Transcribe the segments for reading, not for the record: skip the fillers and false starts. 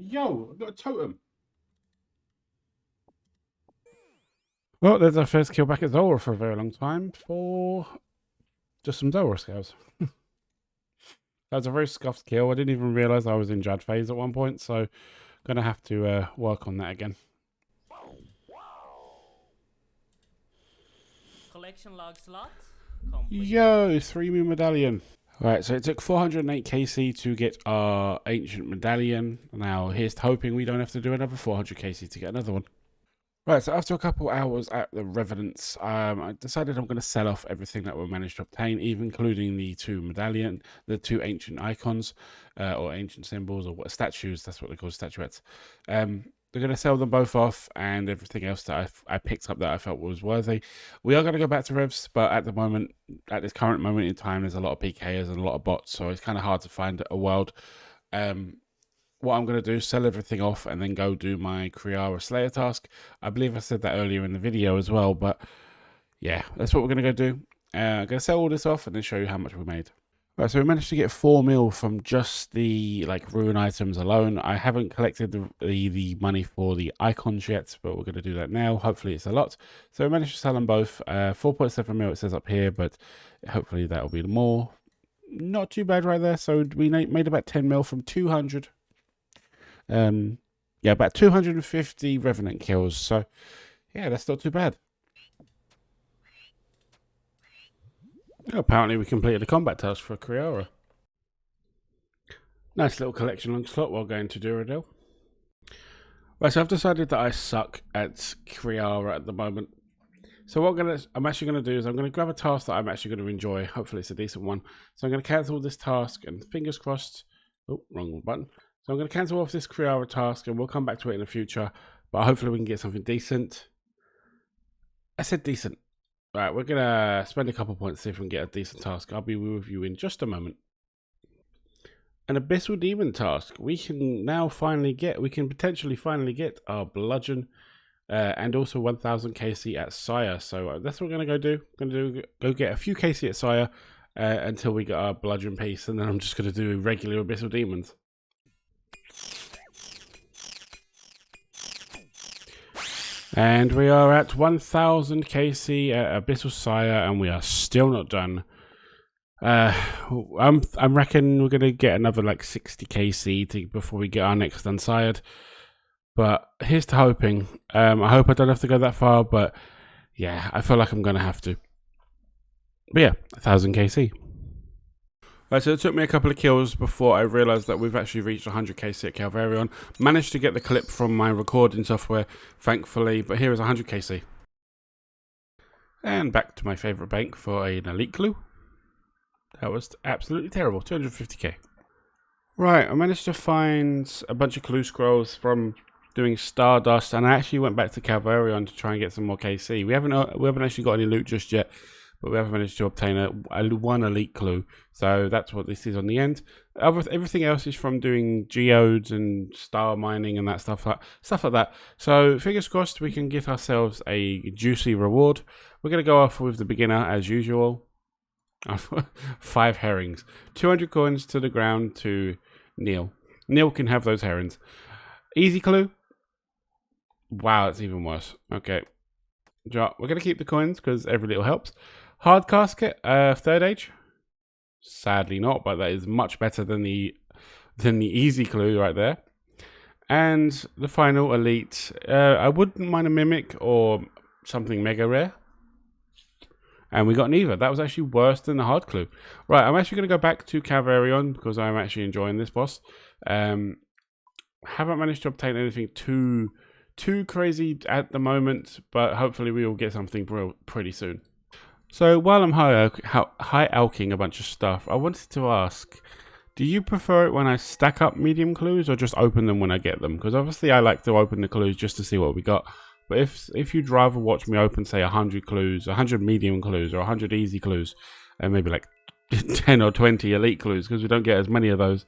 Yo, I've got a totem. Well, there's our first kill back at Zora for a very long time for just some Zora scales. That was a very scuffed kill. I didn't even realise I was in Jad phase at one point, so gonna have to work on that again. Collection log slot complete. Yo, 3-me medallion. Right, so it took 408 KC to get our ancient medallion. Now, here's to hoping we don't have to do another 400 KC to get another one. Right, so after a couple hours at the Revenants, I decided I'm going to sell off everything that we managed to obtain, even including the the two ancient icons, or ancient symbols, or what statues. That's what they call statuettes. They're going to sell them both off, and everything else that I picked up that I felt was worthy. We are going to go back to Revs, but at the moment, at this current moment in time, there's a lot of PKers and a lot of bots, so it's kind of hard to find a world. What I'm going to do is sell everything off and then go do my Kriara Slayer task. I believe I said that earlier in the video as well, but yeah, that's what we're going to go do. I'm going to sell all this off and then show you how much we made. Right, so we managed to get 4 mil from just the rune items alone. I haven't collected the money for the icons yet, but we're going to do that now. Hopefully it's a lot. So we managed to sell them both. 4.7 mil it says up here, but hopefully that'll be more. Not too bad right there. So we made about 10 mil from 200. Yeah, about 250 Revenant kills. So yeah, that's not too bad. Apparently we completed a combat task for Kriara. Nice little collection long slot while going to Duradel. Right, so I've decided that I suck at Kriara at the moment. So what I'm actually going to do is I'm going to grab a task that I'm actually going to enjoy. Hopefully it's a decent one. So I'm going to cancel this task and fingers crossed. Oh, wrong button. So I'm going to cancel off this Kriara task and we'll come back to it in the future. But hopefully we can get something decent. I said decent. Right, we're going to spend a couple points to see if we can get a decent task. I'll be with you in just a moment. An Abyssal Demon task. We can potentially finally get our Bludgeon and also 1000 KC at Sire. So that's what we're going to go do. Going to go get a few KC at Sire until we get our Bludgeon piece. And then I'm just going to do regular Abyssal Demons. And we are at 1000 KC at Abyssal Sire, and we are still not done. I reckon we're gonna get another 60 KC before we get our next Unsired. But here's to hoping. I hope I don't have to go that far, but yeah, I feel like I'm gonna have to. But yeah, 1000 KC. Right, so it took me a couple of kills before I realised that we've actually reached 100 KC at Calvarion. Managed to get the clip from my recording software, thankfully, but here is 100 KC. And back to my favourite bank for an elite clue. That was absolutely terrible, 250k. Right, I managed to find a bunch of clue scrolls from doing Stardust, and I actually went back to Calvarion to try and get some more KC. We haven't actually got any loot just yet. But we haven't managed to obtain one elite clue, so that's what this is on the end. Everything else is from doing geodes and star mining and that stuff like that. So fingers crossed we can get ourselves a juicy reward. We're gonna go off with the beginner as usual. 5 herrings, 200 coins to the ground to Neil. Neil can have those herrings. Easy clue. Wow, it's even worse. Okay, we're gonna keep the coins because every little helps. Hard casket, 3rd age. Sadly not, but that is much better than the easy clue right there. And the final elite, I wouldn't mind a mimic or something mega rare. And we got neither. That was actually worse than the hard clue. Right, I'm actually going to go back to Calvarion because I'm actually enjoying this boss. Haven't managed to obtain anything too crazy at the moment, but hopefully we will get something pretty soon. So while I'm high alking a bunch of stuff, I wanted to ask, do you prefer it when I stack up medium clues or just open them when I get them? Because obviously I like to open the clues just to see what we got. But if you'd rather watch me open, say, 100 clues, 100 medium clues, or 100 easy clues, and maybe 10 or 20 elite clues, because we don't get as many of those,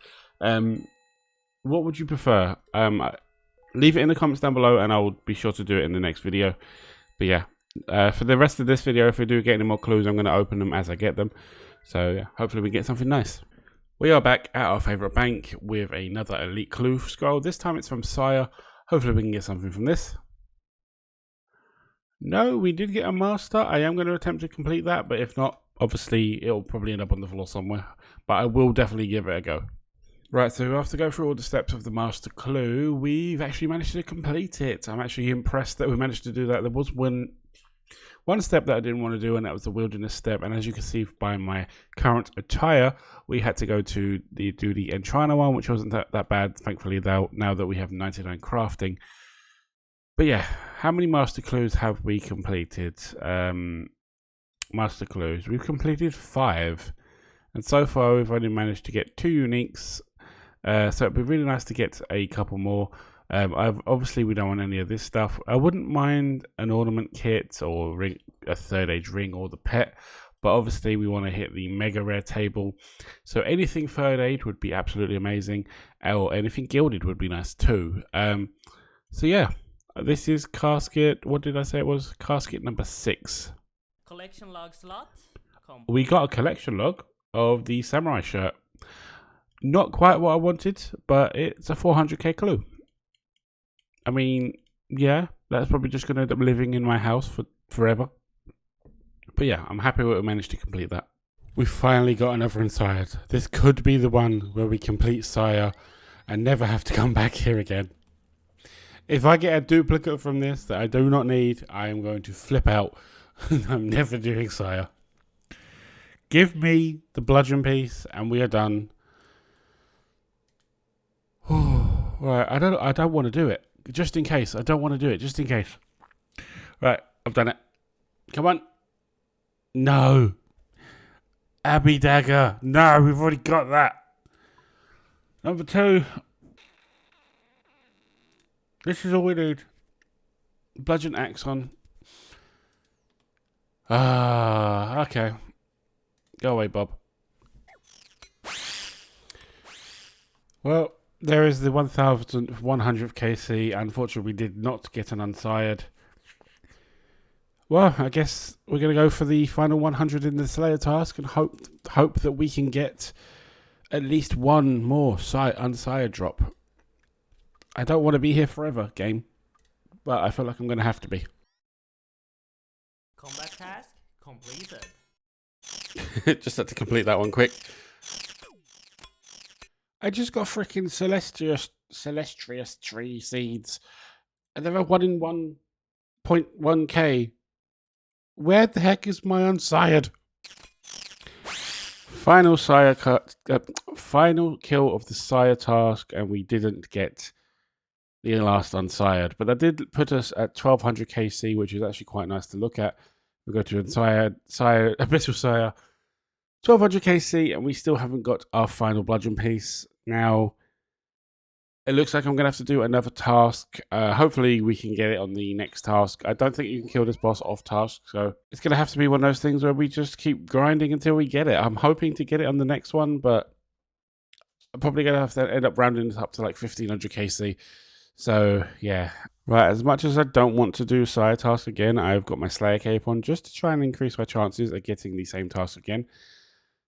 what would you prefer? Leave it in the comments down below, and I'll be sure to do it in the next video. But yeah. For the rest of this video, if we do get any more clues, I'm going to open them as I get them. So yeah, hopefully we get something nice. We are back at our favourite bank with another Elite Clue scroll. This time it's from Sire. Hopefully we can get something from this. No, we did get a master. I am going to attempt to complete that, but if not, obviously it'll probably end up on the floor somewhere. But I will definitely give it a go. Right, so after go through all the steps of the master clue, we've actually managed to complete it. I'm actually impressed that we managed to do that. There was one step that I didn't want to do, and that was the wilderness step. And as you can see by my current attire, we had to go to do the Entrana one, which wasn't that bad, thankfully, now that we have 99 crafting. But yeah, how many master clues have we completed? Master clues. We've completed 5. And so far, we've only managed to get 2 uniques. So it'd be really nice to get a couple more. Obviously, we don't want any of this stuff. I wouldn't mind an ornament kit or ring, a 3rd age ring, or the pet. But obviously, we want to hit the mega rare table. So anything 3rd age would be absolutely amazing. Or anything gilded would be nice too. So yeah, this is casket. What did I say it was? Casket number 6. Collection log slot. We got a collection log of the samurai shirt. Not quite what I wanted, but it's a 400k clue. I mean, yeah, that's probably just going to end up living in my house for forever. But yeah, I'm happy we managed to complete that. We finally got another Inspired. This could be the one where we complete Sire and never have to come back here again. If I get a duplicate from this that I do not need, I am going to flip out. I'm never doing Sire. Give me the bludgeon piece and we are done. Right, I don't want to do it. Just in case. I don't want to do it. Just in case. Right, I've done it. Come on. No. Abbey Dagger. No, we've already got that. Number 2. This is all we need. Bludgeon axe on. Okay. Go away, Bob. Well, there is the 1100th KC. Unfortunately, we did not get an unsired. Well, I guess we're going to go for the final 100 in the Slayer task and hope that we can get at least one more unsired drop. I don't want to be here forever, game, but I feel like I'm going to have to be. Combat task completed. Just had to complete that one quick. I just got freaking Celestious tree seeds. And they're 1 in 1.1k. Where the heck is my unsired? Final Sire final kill of the Sire task, and we didn't get the last unsired. But that did put us at 1200 KC, which is actually quite nice to look at. We go to Sire, Abyssal Sire, 1200 KC, and we still haven't got our final bludgeon piece. Now, it looks like I'm going to have to do another task. Hopefully, we can get it on the next task. I don't think you can kill this boss off task, so it's going to have to be one of those things where we just keep grinding until we get it. I'm hoping to get it on the next one, but I'm probably going to have to end up rounding this up to like 1500 KC. So, yeah. Right, as much as I don't want to do Sire task again, I've got my Slayer cape on just to try and increase my chances of getting the same task again.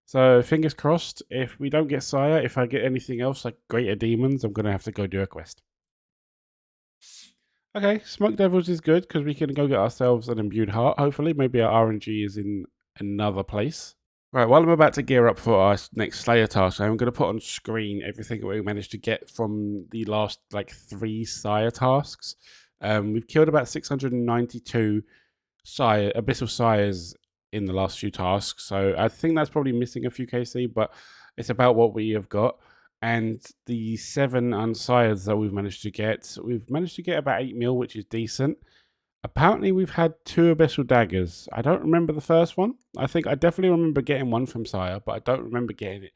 So, fingers crossed, if we don't get Sire, if I get anything else like Greater Demons, I'm going to have to go do a quest. Okay, Smoke Devils is good because we can go get ourselves an Imbued Heart, hopefully. Maybe our RNG is in another place. Right, while I'm about to gear up for our next Slayer task, I'm going to put on screen everything that we managed to get from the last, 3 Sire tasks. We've killed about 692 Abyssal Sires in the last few tasks, so I think that's probably missing a few KC, but it's about what we have got. And the 7 unsires that we've managed to get about 8 mil, which is decent. Apparently, we've had 2 Abyssal Daggers. I don't remember the first one. I definitely remember getting one from Sire, but I don't remember getting it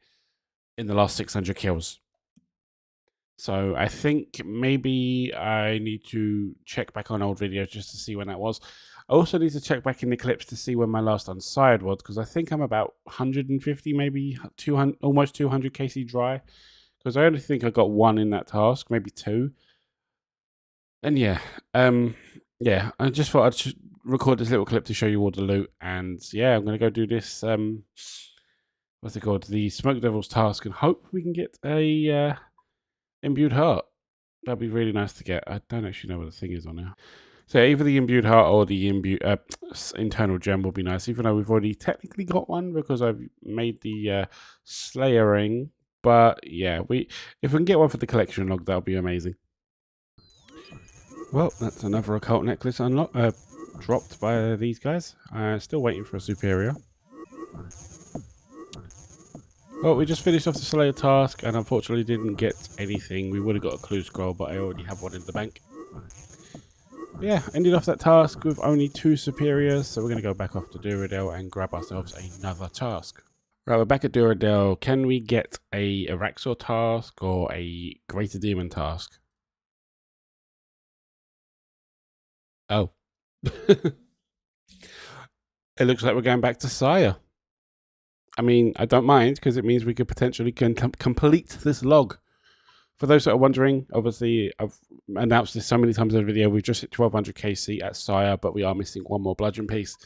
in the last 600 kills. So I think maybe I need to check back on old videos just to see when that was. I also need to check back in the clips to see when my last unsired was, because I think I'm about 150, maybe 200, almost 200 KC dry. Because I only think I got 1 in that task, maybe 2. And yeah, I just thought I'd record this little clip to show you all the loot. And yeah, I'm going to go do this what's it called? The Smoke Devil's task, and hope we can get a imbued heart. That'd be really nice to get. I don't actually know what the thing is on now. So either the imbued heart or the internal gem will be nice, even though we've already technically got one because I've made the Slayer ring. But yeah, if we can get one for the collection log, that'll be amazing. Well, that's another occult necklace dropped by these guys. Still waiting for a superior. Well, we just finished off the Slayer task and unfortunately didn't get anything. We would have got a clue scroll, but I already have one in the bank. Yeah, ended off that task with only 2 superiors, so we're going to go back off to Duradel and grab ourselves another task. Right, we're back at Duradel. Can we get a Araxor task or a Greater Demon task? Oh. It looks like we're going back to Sire. I mean, I don't mind, because it means we could potentially complete this log. For those that are wondering, obviously, I've announced this so many times in the video, we've just hit 1200 KC at Sire, but we are missing one more bludgeon piece.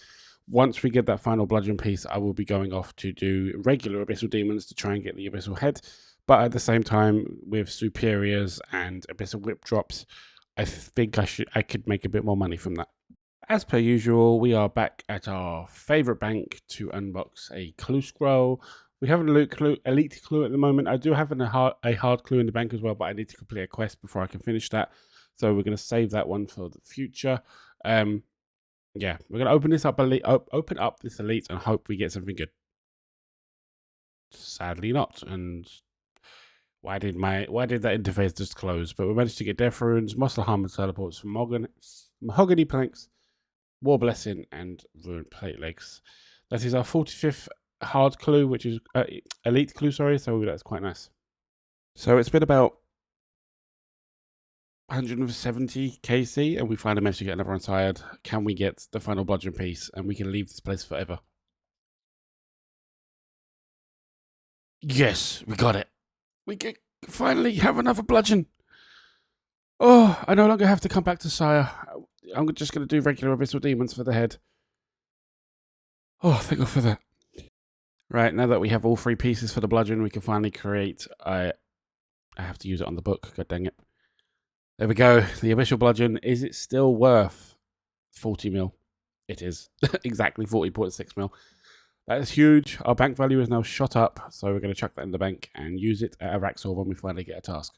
Once we get that final bludgeon piece, I will be going off to do regular Abyssal Demons to try and get the Abyssal Head. But at the same time, with Superiors and Abyssal Whip drops, I think I could make a bit more money from that. As per usual, we are back at our favourite bank to unbox a clue scroll. We have an elite clue at the moment. I do have a hard clue in the bank as well, but I need to complete a quest before I can finish that. So we're going to save that one for the future. Yeah, we're going to open this up, open up this elite and hope we get something good. Sadly not. And why did that interface just close? But we managed to get Death Runes, Muscle Harm and Teleports, Mahogany Planks, War Blessing, and Ruined Plate Legs. That is our 45th hard clue, which is elite clue, sorry, so that's quite nice. So it's been about 170 KC, and we finally managed to get another Untired. Can we get the final bludgeon piece, and we can leave this place forever? Yes, we got it. We can finally have another bludgeon. Oh, I no longer have to come back to Sire. I'm just going to do regular Abyssal Demons for the head. Oh, thank God for that. Right, now that we have all 3 pieces for the bludgeon, we can finally create... I have to use it on the book, god dang it. There we go, the Abyssal Bludgeon. Is it still worth 40 mil? It is. Exactly 40.6 mil. That is huge. Our bank value is now shot up, so we're going to chuck that in the bank and use it at Araxor when we finally get a task.